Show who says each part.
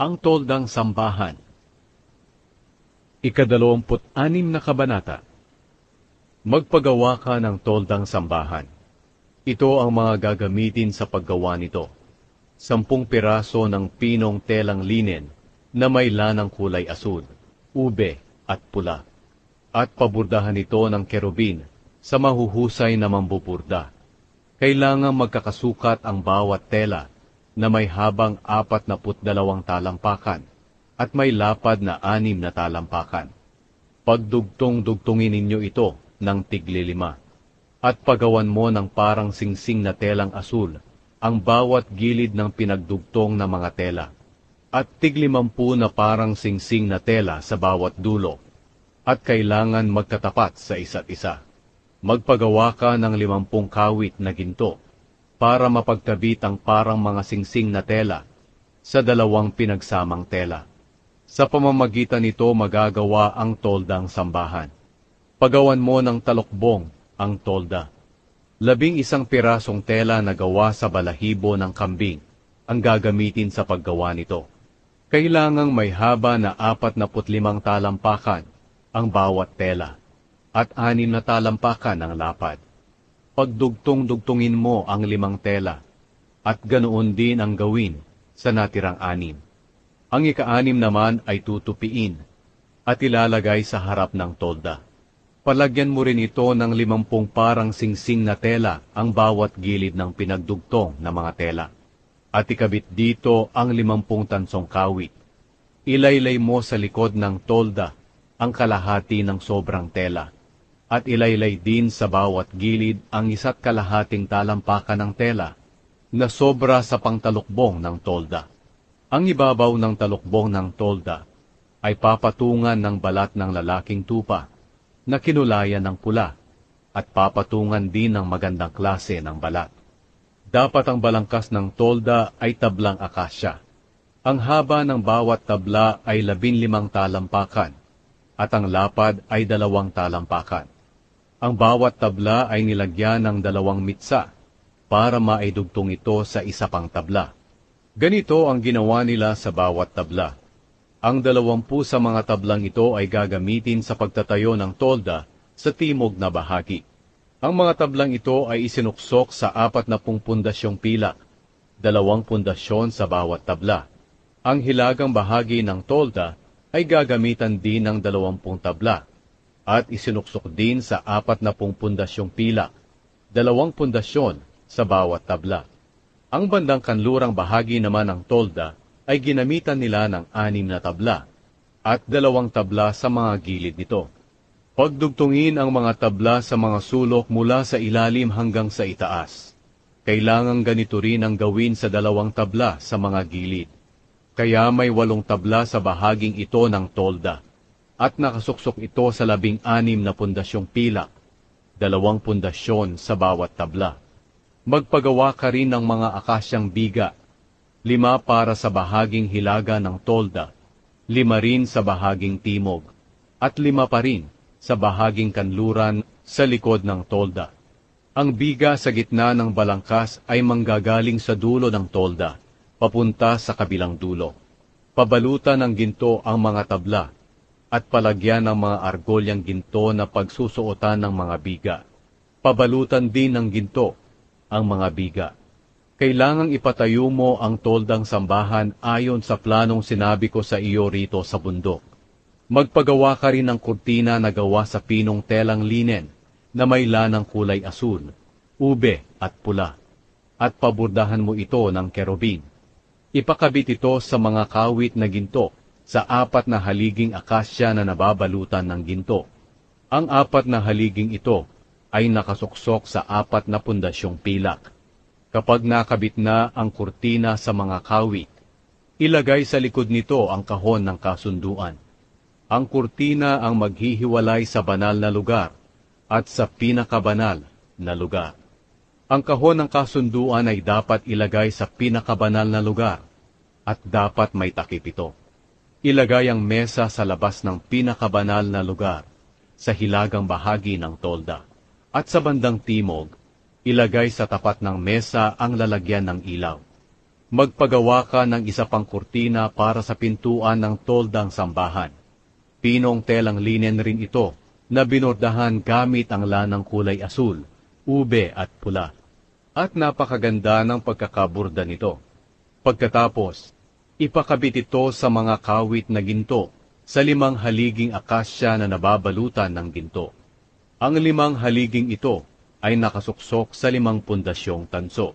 Speaker 1: Ang Toldang Sambahan. Ika-26 na kabanata. Magpagawa ka ng toldang sambahan. Ito ang mga gagamitin sa paggawa nito. 10 piraso ng pinong telang linen na may lanang kulay asul, ube at pula. At paburdahan ito ng kerubin sa mahuhusay na mambuburda. Kailangang magkakasukat ang bawat tela na may habang 42 talampakan at may lapad na 6 na talampakan. Pagdugtong-dugtungin ninyo ito ng tigli-5, at pagawan mo ng parang singsing na telang asul ang bawat gilid ng pinagdugtong na mga tela, at tig-50 na parang singsing na tela sa bawat dulo, at kailangan magkatapat sa isa't isa. Magpagawa ka ng 50 kawit na ginto, para mapagkabit ang parang mga singsing na tela sa 2 pinagsamang tela. Sa pamamagitan nito magagawa ang toldang sambahan. Pagawan mo ng talukbong ang tolda. 11 pirasong tela na gawa sa balahibo ng kambing ang gagamitin sa paggawa nito. Kailangang may haba na 45 talampakan ang bawat tela, at 6 na talampakan ang lapad. Pagdugtong-dugtungin mo ang 5 tela, at ganoon din ang gawin sa natirang 6. Ang ika-6 naman ay tutupiin, at ilalagay sa harap ng tolda. Palagyan mo rin ito ng 50 parang singsing na tela ang bawat gilid ng pinagdugtong na mga tela. At ikabit dito ang 50 tansong kawit. Ilaylay mo sa likod ng tolda ang kalahati ng sobrang tela. At ilaylay din sa bawat gilid ang 1 kalahating talampakan ng tela na sobra sa pangtalukbong ng tolda. Ang ibabaw ng talukbong ng tolda ay papatungan ng balat ng lalaking tupa na kinulayan ng pula, at papatungan din ng magandang klase ng balat. Dapat ang balangkas ng tolda ay tablang akasya. Ang haba ng bawat tabla ay 15 talampakan, at ang lapad ay 2 talampakan. Ang bawat tabla ay nilagyan ng 2 mitsa para maidugtong ito sa isa pang tabla. Ganito ang ginawa nila sa bawat tabla. Ang 20 sa mga tablang ito ay gagamitin sa pagtatayo ng tolda sa timog na bahagi. Ang mga tablang ito ay isinuksok sa 40 pundasyong pilak, 2 pundasyon sa bawat tabla. Ang hilagang bahagi ng tolda ay gagamitan din ng 20 tabla, at isinuksok din sa 40 pundasyong pilak, 2 pundasyon sa bawat tabla. Ang bandang kanlurang bahagi naman ng tolda ay ginamitan nila ng 6 na tabla, at 2 tabla sa mga gilid nito. Pagdugtungin ang mga tabla sa mga sulok mula sa ilalim hanggang sa itaas. Kailangang ganito rin ang gawin sa 2 tabla sa mga gilid. Kaya may 8 tabla sa bahaging ito ng tolda, at nakasuksok ito sa 16 na pundasyong pilak, 2 pundasyon sa bawat tabla. Magpagawa ka rin ng mga akasyang biga, 5 para sa bahaging hilaga ng tolda, 5 rin sa bahaging timog, at 5 pa rin sa bahaging kanluran sa likod ng tolda. Ang biga sa gitna ng balangkas ay manggagaling sa dulo ng tolda, papunta sa kabilang dulo. Pabalutan ng ginto ang mga tabla, at palagyan ng mga argolyang ginto na pagsusuotan ng mga biga. Pabalutan din ng ginto ang mga biga. Kailangang ipatayo mo ang toldang sambahan ayon sa planong sinabi ko sa iyo rito sa bundok. Magpagawa ka rin ng kurtina na gawa sa pinong telang linen na may lanang kulay asul, ube at pula, at paburdahan mo ito ng kerubin. Ipakabit ito sa mga kawit na ginto sa 4 na haliging akasya na nababalutan ng ginto. Ang 4 na haliging ito ay nakasuksok sa 4 na pundasyong pilak. Kapag nakabit na ang kurtina sa mga kawit, ilagay sa likod nito ang kahon ng kasunduan. Ang kurtina ang maghihiwalay sa banal na lugar at sa pinakabanal na lugar. Ang kahon ng kasunduan ay dapat ilagay sa pinakabanal na lugar at dapat may takip ito. Ilagay ang mesa sa labas ng pinakabanal na lugar sa hilagang bahagi ng tolda, at sa bandang timog, ilagay sa tapat ng mesa ang lalagyan ng ilaw. Magpagawa ka ng isa pang kurtina para sa pintuan ng toldang sambahan. Pinong telang linen rin ito, na binordahan gamit ang lanang kulay asul, ube at pula. At napakaganda ng pagkakaburda nito. Pagkatapos, ipakabit ito sa mga kawit na ginto, sa 5 haliging akasya na nababalutan ng ginto. Ang 5 haliging ito ay nakasuksok sa 5 pundasyong tanso.